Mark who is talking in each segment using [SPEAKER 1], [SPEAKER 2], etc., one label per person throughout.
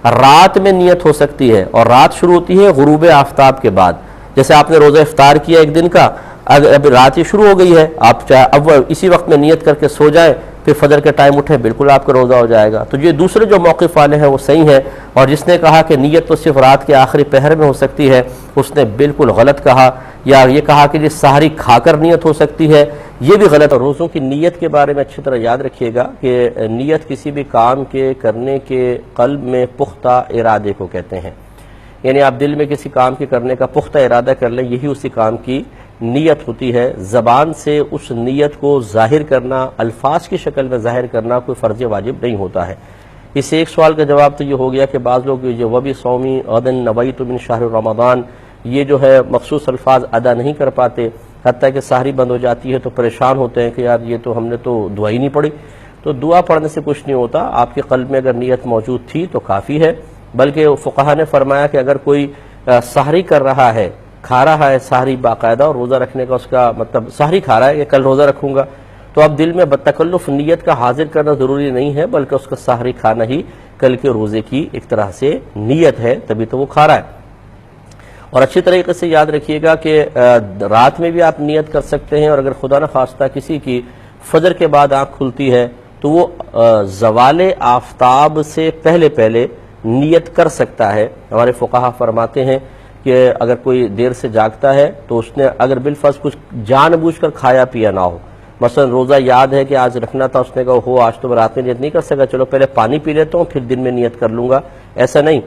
[SPEAKER 1] رات میں نیت ہو سکتی ہے، اور رات شروع ہوتی ہے غروب آفتاب کے بعد. جیسے آپ نے روزہ افطار کیا ایک دن کا، اگر اب رات ہی شروع ہو گئی ہے، آپ چاہے اب اسی وقت میں نیت کر کے سو جائیں، پھر فجر کے ٹائم اٹھیں، بالکل آپ کا روزہ ہو جائے گا. تو یہ دوسرے جو موقف والے ہیں وہ صحیح ہیں، اور جس نے کہا کہ نیت تو صرف رات کے آخری پہر میں ہو سکتی ہے، اس نے بالکل غلط کہا. یا یہ کہا کہ جس سحری کھا کر نیت ہو سکتی ہے، یہ بھی غلط ہے. روزوں کی نیت کے بارے میں اچھی طرح یاد رکھیے گا کہ نیت کسی بھی کام کے کرنے کے قلب میں پختہ ارادے کو کہتے ہیں. یعنی آپ دل میں کسی کام کے کرنے کا پختہ ارادہ کر لیں، یہی اسی کام کی نیت ہوتی ہے. زبان سے اس نیت کو ظاہر کرنا، الفاظ کی شکل میں ظاہر کرنا کوئی فرض واجب نہیں ہوتا ہے. اس ایک سوال کا جواب تو یہ ہو گیا کہ بعض لوگ جو وبی صومی غدن نویت من شہر رمضان، یہ جو ہے مخصوص الفاظ ادا نہیں کر پاتے، حتیٰ کہ سحری بند ہو جاتی ہے تو پریشان ہوتے ہیں کہ یار یہ تو ہم نے تو دعا ہی نہیں پڑھی. تو دعا پڑھنے سے کچھ نہیں ہوتا، آپ کے قلب میں اگر نیت موجود تھی تو کافی ہے. بلکہ فقہا نے فرمایا کہ اگر کوئی سحری کر رہا ہے، کھا رہا ہے سحری باقاعدہ، اور روزہ رکھنے کا اس کا مطلب سحری کھا رہا ہے کہ کل روزہ رکھوں گا، تو اب دل میں بتکلف نیت کا حاضر کرنا ضروری نہیں ہے، بلکہ اس کا سحری کھانا ہی کل کے روزے کی ایک طرح سے نیت ہے، تبھی تو وہ کھا رہا ہے. اور اچھی طریقے سے یاد رکھیے گا کہ رات میں بھی آپ نیت کر سکتے ہیں، اور اگر خدا نخواستہ کسی کی فجر کے بعد آنکھ کھلتی ہے تو وہ زوال آفتاب سے پہلے پہلے نیت کر سکتا ہے. ہمارے فقہا فرماتے ہیں کہ اگر کوئی دیر سے جاگتا ہے تو اس نے اگر بالفرض کچھ جان بوجھ کر کھایا پیا نہ ہو، مثلا روزہ یاد ہے کہ آج رکھنا تھا، اس نے کہا ہو آج تو میں رات میں نیت نہیں کر سکا، چلو پہلے پانی پی لیتا ہوں پھر دن میں نیت کر لوں گا، ایسا نہیں.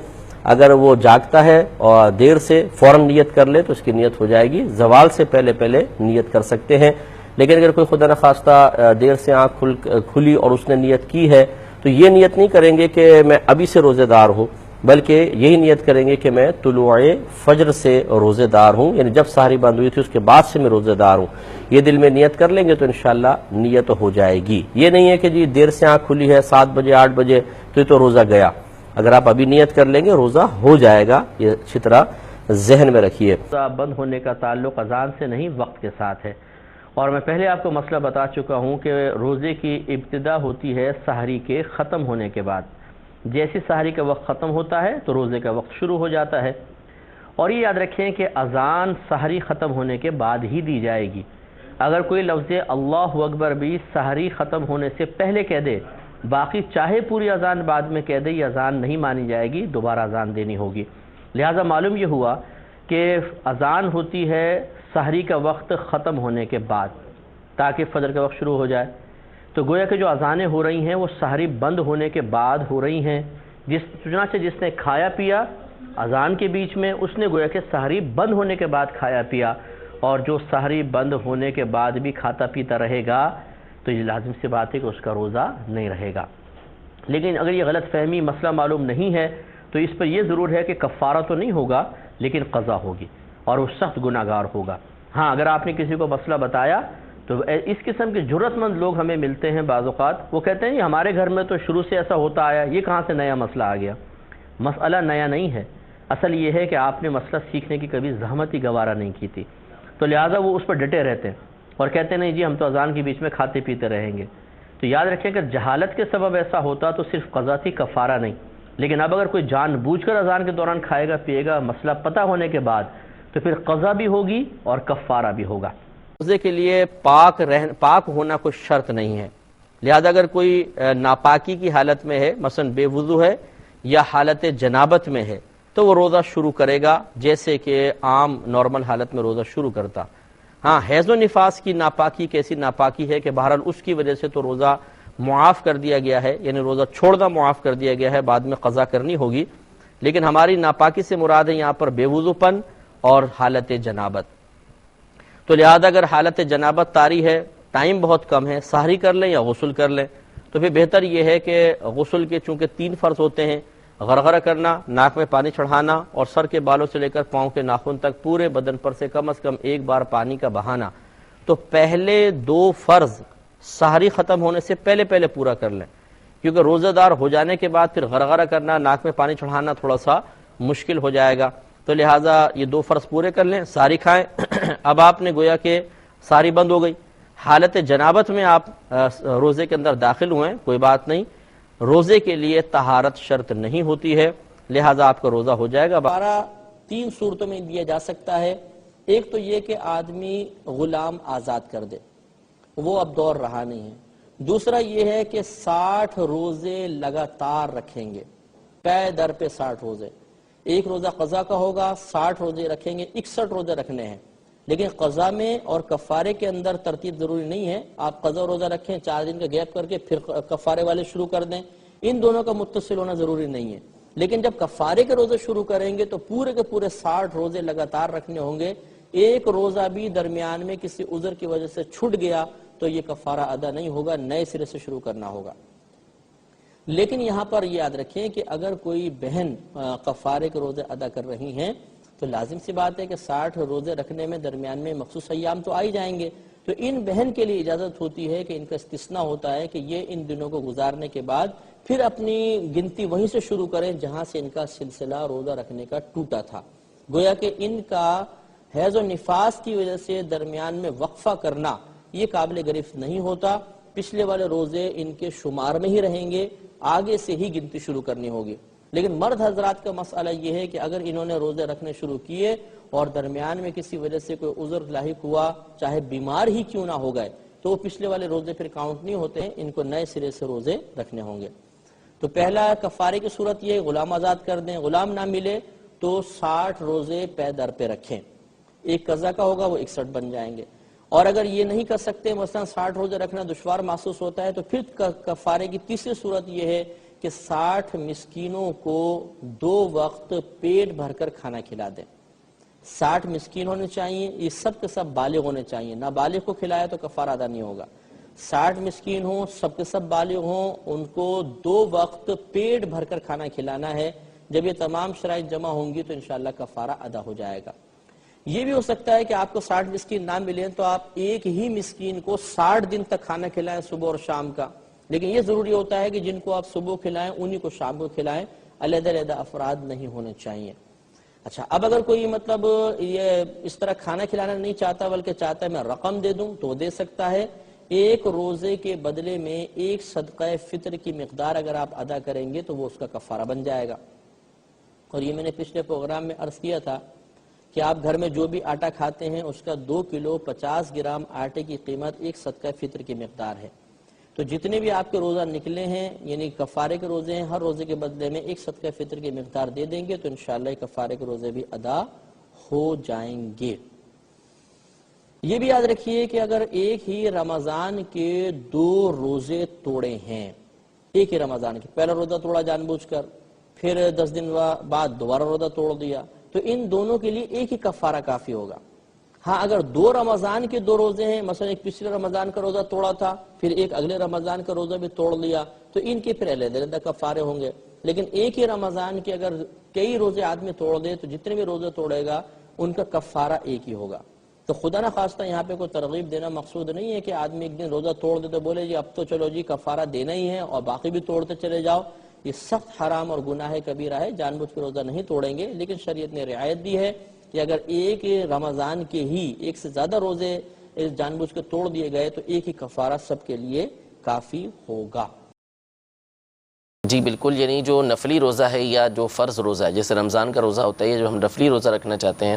[SPEAKER 1] اگر وہ جاگتا ہے اور دیر سے فوراً نیت کر لے تو اس کی نیت ہو جائے گی. زوال سے پہلے پہلے نیت کر سکتے ہیں. لیکن اگر کوئی خدا نخواستہ دیر سے آنکھ کھلی اور اس نے نیت کی ہے تو یہ نیت نہیں کریں گے کہ میں ابھی سے روزے دار ہوں، بلکہ یہی نیت کریں گے کہ میں طلوع فجر سے روزے دار ہوں، یعنی جب سحری بند ہوئی تھی اس کے بعد سے میں روزے دار ہوں. یہ دل میں نیت کر لیں گے تو انشاءاللہ نیت ہو جائے گی. یہ نہیں ہے کہ جی دیر سے آنکھ کھلی ہے 7 بجے 8 بجے تو یہ تو روزہ گیا. اگر آپ ابھی نیت کر لیں گے روزہ ہو جائے گا، یہ اچھی طرح ذہن میں رکھیے.
[SPEAKER 2] روزہ بند ہونے کا تعلق اذان سے نہیں وقت کے ساتھ ہے. اور میں پہلے آپ کو مسئلہ بتا چکا ہوں کہ روزے کی ابتدا ہوتی ہے سحری کے ختم ہونے کے بعد. جیسے سحری کا وقت ختم ہوتا ہے تو روزے کا وقت شروع ہو جاتا ہے. اور یہ یاد رکھیں کہ اذان سحری ختم ہونے کے بعد ہی دی جائے گی. اگر کوئی لفظ اللہ اکبر بھی سحری ختم ہونے سے پہلے کہہ دے، باقی چاہے پوری اذان بعد میں کہہ دے، یہ اذان نہیں مانی جائے گی، دوبارہ اذان دینی ہوگی. لہٰذا معلوم یہ ہوا کہ اذان ہوتی ہے سحری کا وقت ختم ہونے کے بعد تاکہ فجر کا وقت شروع ہو جائے. تو گویا کہ جو اذانیں ہو رہی ہیں وہ سحری بند ہونے کے بعد ہو رہی ہیں. چنانچہ جس نے کھایا پیا اذان کے بیچ میں، اس نے گویا کہ سحری بند ہونے کے بعد کھایا پیا. اور جو سحری بند ہونے کے بعد بھی کھاتا پیتا رہے گا تو یہ لازم سی بات ہے کہ اس کا روزہ نہیں رہے گا. لیکن اگر یہ غلط فہمی مسئلہ معلوم نہیں ہے تو اس پر یہ ضرور ہے کہ کفارہ تو نہیں ہوگا لیکن قضا ہوگی اور وہ سخت گناہ گار ہوگا. ہاں اگر آپ نے کسی کو مسئلہ بتایا تو اس قسم کے جرأت مند لوگ ہمیں ملتے ہیں بعض اوقات، وہ کہتے ہیں ہمارے گھر میں تو شروع سے ایسا ہوتا آیا، یہ کہاں سے نیا مسئلہ آ گیا. مسئلہ نیا نہیں ہے، اصل یہ ہے کہ آپ نے مسئلہ سیکھنے کی کبھی زحمت ہی گوارا نہیں کی تھی، تو لہٰذا وہ اس پر ڈٹے رہتے ہیں اور کہتے ہیں نہیں جی ہم تو اذان کے بیچ میں کھاتے پیتے رہیں گے. تو یاد رکھیں کہ جہالت کے سبب ایسا ہوتا تو صرف قضا تھی، کفارہ نہیں. لیکن اب اگر کوئی جان بوجھ کر اذان کے دوران کھائے گا پیے گا مسئلہ پتہ ہونے کے بعد تو پھر قضا بھی ہوگی اور کفارہ بھی ہوگا.
[SPEAKER 1] روزے کے لیے پاک ہونا کوئی شرط نہیں ہے. لہذا اگر کوئی ناپاکی کی حالت میں ہے، مثلا بے وضو ہے یا حالت جنابت میں ہے، تو وہ روزہ شروع کرے گا جیسے کہ عام نارمل حالت میں روزہ شروع کرتا. ہاں حیض و نفاس کی ناپاکی کیسی ناپاکی ہے کہ بہرحال اس کی وجہ سے تو روزہ معاف کر دیا گیا ہے، یعنی روزہ چھوڑنا معاف کر دیا گیا ہے، بعد میں قضا کرنی ہوگی. لیکن ہماری ناپاکی سے مراد ہے یہاں پر بے وضو پن اور حالت جنابت. تو لہذا اگر حالت جنابت طاری ہے، ٹائم بہت کم ہے، سحری کر لیں یا غسل کر لیں، تو پھر بہتر یہ ہے کہ غسل کے چونکہ 3 فرض ہوتے ہیں، غرغرہ کرنا، ناک میں پانی چڑھانا اور سر کے بالوں سے لے کر پاؤں کے ناخن تک پورے بدن پر سے کم از کم 1 بار پانی کا بہانا، تو پہلے 2 فرض سحری ختم ہونے سے پہلے پہلے پورا کر لیں، کیونکہ روزہ دار ہو جانے کے بعد پھر غرغرہ کرنا، ناک میں پانی چڑھانا تھوڑا سا مشکل ہو جائے گا. تو لہٰذا یہ 2 فرض پورے کر لیں، ساری کھائیں. اب آپ نے گویا کہ ساری بند ہو گئی، حالت جنابت میں آپ روزے کے اندر داخل ہوئے، کوئی بات نہیں، روزے کے لیے طہارت شرط نہیں ہوتی ہے، لہٰذا آپ کا روزہ ہو جائے گا۔
[SPEAKER 3] کفارہ تین صورتوں میں دیا جا سکتا ہے۔ ایک تو یہ کہ آدمی غلام آزاد کر دے، وہ اب دور رہا نہیں ہے۔ دوسرا یہ ہے کہ 60 روزے لگاتار رکھیں گے، پے در پہ 60 روزے۔ ایک روزہ قضا کا ہوگا، 60 روزے رکھیں گے، 61 روزے رکھنے ہیں۔ لیکن قضا میں اور کفارے کے اندر ترتیب ضروری نہیں ہے، آپ قضا روزہ رکھیں 4 دن کا گیپ کر کے پھر کفارے والے شروع کر دیں، ان دونوں کا متصل ہونا ضروری نہیں ہے۔ لیکن جب کفارے کے روزے شروع کریں گے تو پورے کے پورے 60 روزے لگاتار رکھنے ہوں گے۔ ایک روزہ بھی درمیان میں کسی عذر کی وجہ سے چھٹ گیا تو یہ کفارہ ادا نہیں ہوگا، نئے سرے سے شروع کرنا ہوگا۔ لیکن یہاں پر یاد رکھیں کہ اگر کوئی بہن کفارے کے روزے ادا کر رہی ہیں تو لازم سی بات ہے کہ 60 روزے رکھنے میں درمیان میں مخصوص ایام تو آئی جائیں گے، تو ان بہن کے لیے اجازت ہوتی ہے کہ ان کا استثناء ہوتا ہے کہ یہ ان دنوں کو گزارنے کے بعد پھر اپنی گنتی وہیں سے شروع کریں جہاں سے ان کا سلسلہ روزہ رکھنے کا ٹوٹا تھا۔ گویا کہ ان کا حیض و نفاس کی وجہ سے درمیان میں وقفہ کرنا یہ قابل گرفت نہیں ہوتا، پچھلے والے روزے ان کے شمار میں ہی رہیں گے، آگے سے ہی گنتی شروع کرنی ہوگی۔ لیکن مرد حضرات کا مسئلہ یہ ہے کہ اگر انہوں نے روزے رکھنے شروع کیے اور درمیان میں کسی وجہ سے کوئی عذر لاحق ہوا، چاہے بیمار ہی کیوں نہ ہو گئے، تو وہ پچھلے والے روزے پھر کاؤنٹ نہیں ہوتے ہیں، ان کو نئے سرے سے روزے رکھنے ہوں گے۔ تو پہلا کفارے کی صورت یہ غلام آزاد کر دیں، غلام نہ ملے تو 60 روزے پے در پہ رکھیں، ایک قضا کا ہوگا وہ 61 بن جائیں گے۔ اور اگر یہ نہیں کر سکتے، مثلا 60 روزے رکھنا دشوار محسوس ہوتا ہے، تو پھر کفارے کی تیسری صورت یہ ہے کہ 60 مسکینوں کو 2 وقت پیٹ بھر کر کھانا کھلا دیں۔ 60 مسکین ہونے چاہیے، یہ سب کے سب بالغ ہونے چاہیے، نابالغ کو کھلایا تو کفارہ ادا نہیں ہوگا۔ 60 مسکین ہوں، سب کے سب بالغ ہوں، ان کو 2 وقت پیٹ بھر کر کھانا کھلانا ہے۔ جب یہ تمام شرائط جمع ہوں گی تو انشاءاللہ کفارہ ادا ہو جائے گا۔ یہ بھی ہو سکتا ہے کہ آپ کو 60 مسکین نہ ملیں تو آپ ایک ہی مسکین کو 60 دن تک کھانا کھلائیں صبح اور شام کا، لیکن یہ ضروری ہوتا ہے کہ جن کو آپ صبح کھلائیں انہی کو شام کو کھلائیں، علیحدہ علیحدہ افراد نہیں ہونے چاہیے۔ اچھا، اب اگر کوئی مطلب یہ اس طرح کھانا کھلانا نہیں چاہتا بلکہ چاہتا ہے میں رقم دے دوں تو دے سکتا ہے۔ ایک روزے کے بدلے میں ایک صدقہ فطر کی مقدار اگر آپ ادا کریں گے تو وہ اس کا کفارہ بن جائے گا۔ اور یہ میں نے پچھلے پروگرام میں عرض کیا تھا کہ آپ گھر میں جو بھی آٹا کھاتے ہیں اس کا 2 کلو 50 گرام آٹے کی قیمت ایک صدقہ فطر کی مقدار ہے۔ تو جتنے بھی آپ کے روزہ نکلے ہیں یعنی کفارے کے روزے ہیں، ہر روزے کے بدلے میں ایک صدقہ فطر کی مقدار دے دیں گے تو انشاءاللہ کفارے کے روزے بھی ادا ہو جائیں گے۔ یہ بھی یاد رکھیے کہ اگر ایک ہی رمضان کے 2 روزے توڑے ہیں، ایک ہی رمضان کے پہلا روزہ توڑا جان بوجھ کر، پھر 10 دن بعد دوبارہ روزہ توڑ دیا، تو ان دونوں کے لیے ایک ہی کفارہ کافی ہوگا۔ ہاں اگر 2 رمضان کے 2 روزے ہیں، مثلا ایک پچھلے رمضان کا روزہ توڑا تھا پھر ایک اگلے رمضان کا روزہ بھی توڑ لیا تو ان کے پھر علیحدہ علیحدہ کفارے ہوں گے۔ لیکن ایک ہی رمضان کے اگر کئی روزے آدمی توڑ دے تو جتنے بھی روزے توڑے گا ان کا کفارہ ایک ہی ہوگا۔ تو خدا نہ خواستہ یہاں پہ کوئی ترغیب دینا مقصود نہیں ہے کہ آدمی ایک دن روزہ توڑ دے تو بولے جی اب تو چلو جی کفارہ دینا ہی ہے اور باقی بھی توڑتے چلے جاؤ۔ یہ سخت حرام اور گناہ کبیرہ ہے، جان بوجھ کے روزہ نہیں توڑیں گے، لیکن شریعت نے رعایت دی ہے کہ اگر ایک رمضان کے ہی ایک سے زیادہ روزے جان بوجھ کے توڑ دیے گئے تو ایک ہی کفارہ سب کے لیے کافی ہوگا۔
[SPEAKER 2] جی بالکل، یعنی جو نفلی روزہ ہے یا جو فرض روزہ ہے، جیسے رمضان کا روزہ ہوتا ہے یا جو ہم نفلی روزہ رکھنا چاہتے ہیں،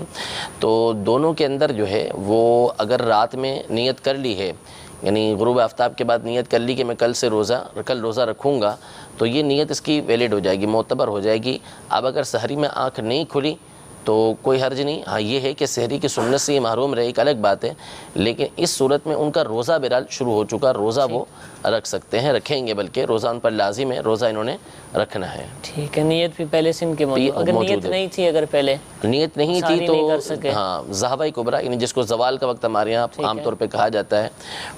[SPEAKER 2] تو دونوں کے اندر جو ہے وہ اگر رات میں نیت کر لی ہے، یعنی غروب آفتاب کے بعد نیت کر لی کہ میں کل روزہ رکھوں گا، تو یہ نیت اس کی ویلڈ ہو جائے گی، معتبر ہو جائے گی۔ اب اگر سحری میں آنکھ نہیں کھلی تو کوئی حرج نہیں۔ ہاں یہ ہے کہ سحری کی سنت سے یہ محروم رہے، ایک الگ بات ہے، لیکن اس صورت میں ان کا روزہ بہرحال شروع ہو چکا، روزہ وہ رکھ سکتے ہیں، رکھیں گے، بلکہ روزہ ان پر لازم ہے، روزہ انہوں نے رکھنا ہے۔
[SPEAKER 4] ٹھیک ہے، نیت بھی پہلے سے ان کے موجود، اگر نیت نہیں تھی، اگر پہلے
[SPEAKER 2] نیت نہیں تھی تو ہاں ذہبہ کبریٰ، یعنی جس کو زوال کا وقت ہمارے یہاں عام طور پہ کہا جاتا ہے،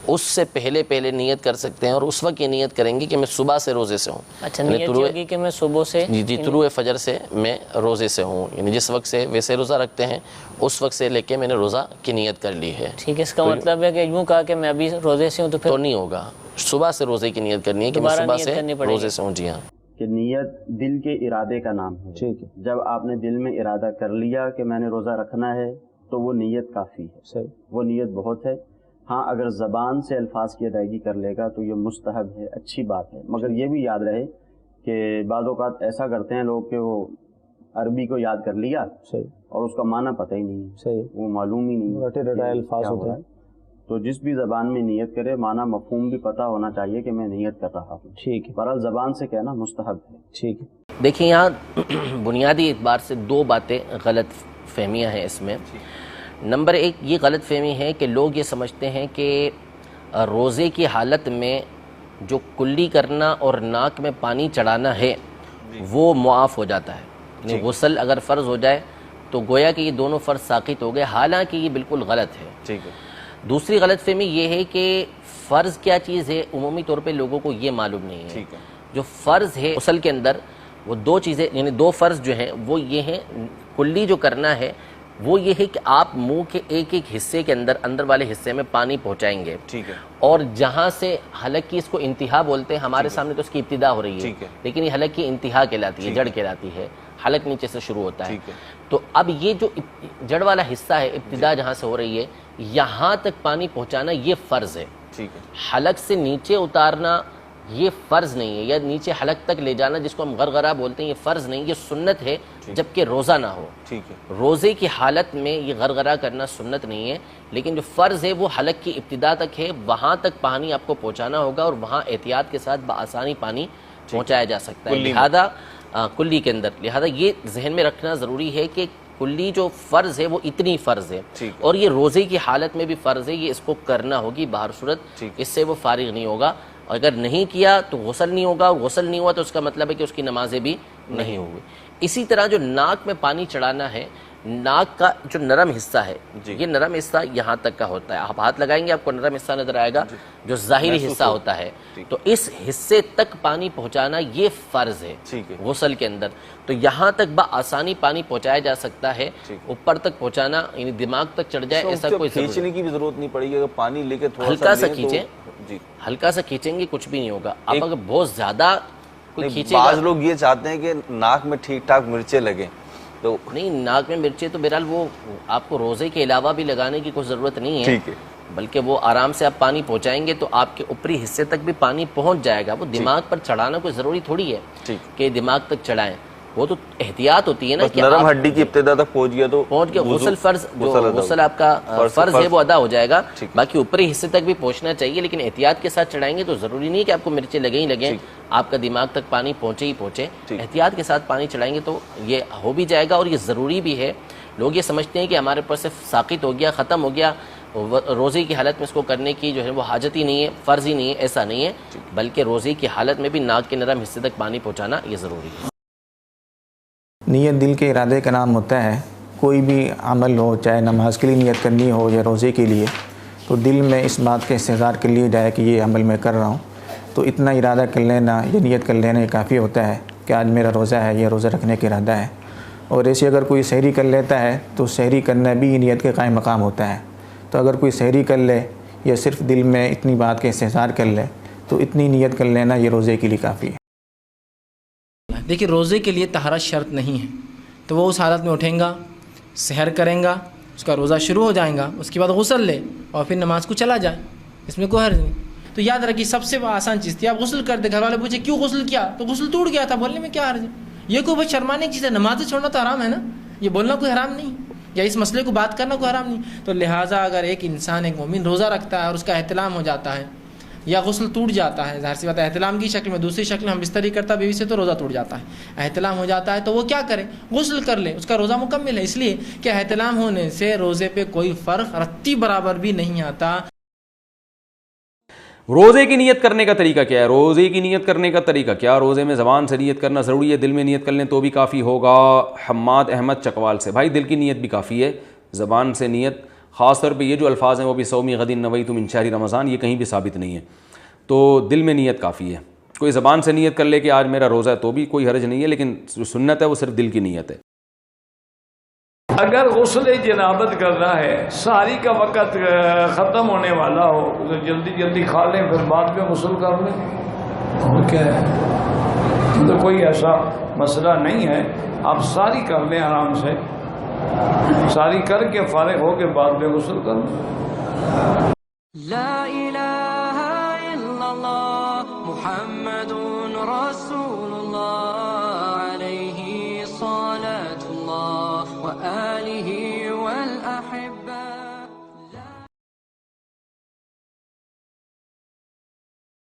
[SPEAKER 2] اس سے پہلے نیت کر سکتے ہیں، اور اس وقت یہ نیت کریں گے کہ میں صبح سے روزے سے ہوں۔
[SPEAKER 4] اچھا، نیت ہوگی کہ میں صبح سے،
[SPEAKER 2] جی طلوع فجر سے میں روزے سے ہوں، یعنی جس وقت سے ویسے روزہ رکھتے ہیں اس وقت سے لے کے میں نے روزہ کی نیت کر لی ہے۔
[SPEAKER 4] ٹھیک ہے، اس کا مطلب ہے کہ یوں کہا کہ میں ابھی روزے سے ہوں تو پھر
[SPEAKER 2] تو نہیں ہوگا، صبح سے روزے کی نیت کرنی ہے کہ میں صبح سے روزے سے ہوں۔ جی ہاں،
[SPEAKER 5] کہ نیت دل کے ارادے کا نام ہے۔
[SPEAKER 1] ٹھیک ہے،
[SPEAKER 5] جب آپ نے دل میں ارادہ کر لیا کہ میں نے روزہ رکھنا ہے تو وہ نیت کافی ہے،
[SPEAKER 1] صحیح،
[SPEAKER 5] وہ نیت بہت ہے۔ ہاں اگر زبان سے الفاظ کی ادائیگی کر لے گا تو یہ مستحب ہے، اچھی بات ہے، مگر یہ بھی یاد رہے کہ بعض اوقات ایسا کرتے ہیں لوگ کہ وہ عربی کو یاد کر لیا اور اس کا معنی پتہ ہی نہیں ہے، وہ معلوم ہی نہیں
[SPEAKER 6] رٹے رٹائے الفاظ ہوتے ہیں.
[SPEAKER 5] تو جس بھی زبان میں نیت کرے معنی مفہوم بھی پتہ ہونا چاہیے کہ میں نیت کر رہا ہوں.
[SPEAKER 6] ٹھیک ہے،
[SPEAKER 5] بہرحال زبان سے کہنا مستحب ہے.
[SPEAKER 6] ٹھیک ہے.
[SPEAKER 2] دیکھیں یہاں بنیادی اعتبار سے دو باتیں غلط فہمیاں ہیں اس میں. نمبر ایک یہ غلط فہمی ہے کہ لوگ یہ سمجھتے ہیں کہ روزے کی حالت میں جو کلی کرنا اور ناک میں پانی چڑھانا ہے وہ معاف ہو جاتا ہے. یعنی غسل اگر فرض ہو جائے تو گویا کہ یہ دونوں فرض ساقط ہو گئے، حالانکہ یہ بالکل غلط ہے.
[SPEAKER 7] ٹھیک ہے.
[SPEAKER 2] دوسری غلط فہمی یہ ہے کہ فرض کیا چیز ہے عمومی طور پہ لوگوں کو یہ معلوم نہیں ہے.
[SPEAKER 7] ٹھیک ہے.
[SPEAKER 2] جو فرض ہے غسل کے اندر وہ دو چیزیں، یعنی دو فرض جو ہیں وہ یہ ہیں، کلی جو کرنا ہے وہ یہ ہے کہ آپ منہ کے ایک ایک حصے کے اندر والے حصے میں پانی پہنچائیں گے.
[SPEAKER 7] ٹھیک ہے.
[SPEAKER 2] اور جہاں سے حلق کی اس کو انتہا بولتے ہیں، ہمارے سامنے تو اس کی ابتدا ہو رہی ہے لیکن یہ حلق کی انتہا کہلاتی ہے، جڑ کہلاتی ہے، حلق نیچے سے شروع ہوتا ہے. تو اب یہ جو جڑ والا حصہ ہے، ابتدا جہاں سے ہو رہی ہے یہاں تک پانی پہنچانا یہ فرض ہے.
[SPEAKER 7] ٹھیک ہے.
[SPEAKER 2] حلق سے نیچے اتارنا یہ فرض نہیں ہے، یا نیچے حلق تک لے جانا جس کو ہم غرغرہ بولتے ہیں یہ فرض نہیں، یہ سنت ہے جبکہ روزہ نہ ہو.
[SPEAKER 7] ٹھیک ہے.
[SPEAKER 2] روزے کی حالت میں یہ غرغرہ کرنا سنت نہیں ہے، لیکن جو فرض ہے وہ حلق کی ابتدا تک ہے، وہاں تک پانی آپ کو پہنچانا ہوگا اور وہاں احتیاط کے ساتھ بآسانی پانی پہنچایا جا سکتا ہے. لہذا کلی کے اندر لہذا یہ ذہن میں رکھنا ضروری ہے کہ کلی جو فرض ہے وہ اتنی فرض ہے، اور یہ روزے کی حالت میں بھی فرض ہے، یہ اس کو کرنا ہوگی باہر صورت، اس سے وہ فارغ نہیں ہوگا. اور اگر نہیں کیا تو غسل نہیں ہوگا، غسل نہیں ہوا تو اس کا مطلب ہے کہ اس کی نمازیں بھی نہیں ہوئی. اسی طرح جو ناک میں پانی چڑھانا ہے، ناک کا جو نرم حصہ ہے یہ نرم حصہ یہاں تک کا ہوتا ہے. آپ ہاتھ لگائیں گے آپ کو نرم حصہ نظر آئے گا جو ظاہری حصہ ہوتا ہے، تو اس حصے تک پانی پہنچانا یہ فرض ہے غسل کے اندر. تو یہاں تک بآسانی پانی پہنچایا جا سکتا ہے، اوپر تک پہنچانا یعنی دماغ تک چڑھ جائے ایسا کوئی
[SPEAKER 7] کھینچنے کی بھی ضرورت نہیں پڑے گی. اگر پانی لے کے تھوڑا
[SPEAKER 2] ہلکا سا کھینچیں، ہلکا سا کھینچیں گے کچھ بھی نہیں ہوگا. آپ اگر بہت زیادہ کوئی کھینچے گا،
[SPEAKER 7] بعض لوگ یہ چاہتے ہیں کہ ناک میں ٹھیک ٹھاک مرچیں لگیں، تو
[SPEAKER 2] نہیں ناک میں مرچیں تو بہرحال وہ آپ کو روزے کے علاوہ بھی لگانے کی کوئی ضرورت نہیں ہے، بلکہ وہ آرام سے آپ پانی پہنچائیں گے تو آپ کے اوپری حصے تک بھی پانی پہنچ جائے گا. وہ دماغ پر چڑھانا کوئی ضروری تھوڑی ہے کہ دماغ تک چڑھائیں، وہ تو احتیاط ہوتی ہے نا کہ
[SPEAKER 7] نرم ہڈی کی ابتدا تک پہنچ گیا تو
[SPEAKER 2] غسل فرض جو غسل آپ کا فرض ہے وہ ادا ہو جائے گا. باقی اوپری حصے تک بھی پہنچنا چاہیے، لیکن احتیاط کے ساتھ چڑھائیں گے تو ضروری نہیں کہ آپ کو مرچیں لگیں ہی لگیں، آپ کا دماغ تک پانی پہنچے ہی پہنچے. احتیاط کے ساتھ پانی چڑھائیں گے تو یہ ہو بھی جائے گا اور یہ ضروری بھی ہے. لوگ یہ سمجھتے ہیں کہ ہمارے اوپر سے ساقط ہو گیا، ختم ہو گیا، روزے کی حالت میں اس کو کرنے کی جو ہے وہ حاجت ہی نہیں ہے، فرض ہی نہیں ہے. ایسا نہیں ہے، بلکہ روزے کی حالت میں بھی ناک کے نرم حصے تک پانی پہنچانا یہ ضروری ہے.
[SPEAKER 6] نیت دل کے ارادے کا نام ہوتا ہے. کوئی بھی عمل ہو، چاہے نماز کے لیے نیت کرنی ہو یا روزے کے لیے، تو دل میں اس بات کا استحضار کر لیا جائے کہ یہ عمل میں کر رہا ہوں. تو اتنا ارادہ کر لینا، یہ نیت کر لینا یہ کافی ہوتا ہے کہ آج میرا روزہ ہے، یہ روزہ رکھنے کا ارادہ ہے. اور ایسے اگر کوئی سحری کر لیتا ہے تو سحری کرنا بھی نیت کے قائم مقام ہوتا ہے. تو اگر کوئی سحری کر لے یا صرف دل میں اتنی بات کا استحضار کر لے تو اتنی نیت کر لینا یہ روزے کے لیے کافی ہے.
[SPEAKER 8] دیکھیے روزے کے لیے طہارت شرط نہیں ہے، تو وہ اس حالت میں اٹھیں گا، سحر کریں گا، اس کا روزہ شروع ہو جائے گا، اس کے بعد غسل لے اور پھر نماز کو چلا جائے، اس میں کوئی حرج نہیں. تو یاد رکھیے سب سے آسان چیز تھی، آپ غسل کر دے. گھر والے پوچھے کیوں غسل کیا، تو غسل ٹوٹ گیا تھا، بولنے میں کیا حرج ہے؟ یہ کوئی بہت شرمانے کی چیز ہے. نماز چھوڑنا تو حرام ہے نا، یہ بولنا کوئی حرام نہیں، یا اس مسئلے کو بات کرنا کوئی حرام نہیں. تو لہٰذا اگر ایک انسان ایک مومن روزہ رکھتا ہے اور اس کا احتلام ہو جاتا ہے یا غسل ٹوٹ جاتا ہے، ظاہر سی بات ہے احتلام کی شکل میں، دوسری شکل میں ہم بستری کرتا بیوی سے تو روزہ ٹوٹ جاتا ہے. احتلام ہو جاتا ہے تو وہ کیا کرے؟ غسل کر لے، اس کا روزہ مکمل ہے. اس لیے کہ احتلام ہونے سے روزے پہ کوئی فرق رتی برابر بھی نہیں آتا.
[SPEAKER 9] روزے کی نیت کرنے کا طریقہ کیا ہے؟ روزے کی نیت کرنے کا طریقہ کیا؟ روزے میں زبان سے نیت کرنا ضروری ہے، دل میں نیت کر لیں تو بھی کافی ہوگا. حماد احمد چکوال سے، بھائی دل کی نیت بھی کافی ہے، زبان سے نیت خاص طور پہ یہ جو الفاظ ہیں وہ بھی سومی غدین نویت من شہر رمضان، یہ کہیں بھی ثابت نہیں ہے. تو دل میں نیت کافی ہے. کوئی زبان سے نیت کر لے کہ آج میرا روزہ ہے تو بھی کوئی حرج نہیں ہے، لیکن جو سنت ہے وہ صرف دل کی نیت ہے.
[SPEAKER 10] اگر غسل جنابت کرنا ہے، سحری کا وقت ختم ہونے والا ہو تو جلدی جلدی کھا لیں، پھر بعد میں غسل کر لیں، اور کیا ہے؟ تو کوئی ایسا مسئلہ نہیں ہے. آپ سحری کر لیں آرام سے، سحری کر کے فارغ ہو کے بعد میں غسل کر لیں.
[SPEAKER 11] لا إله إلا الله محمد رسول الله عليه صلاة الله وآله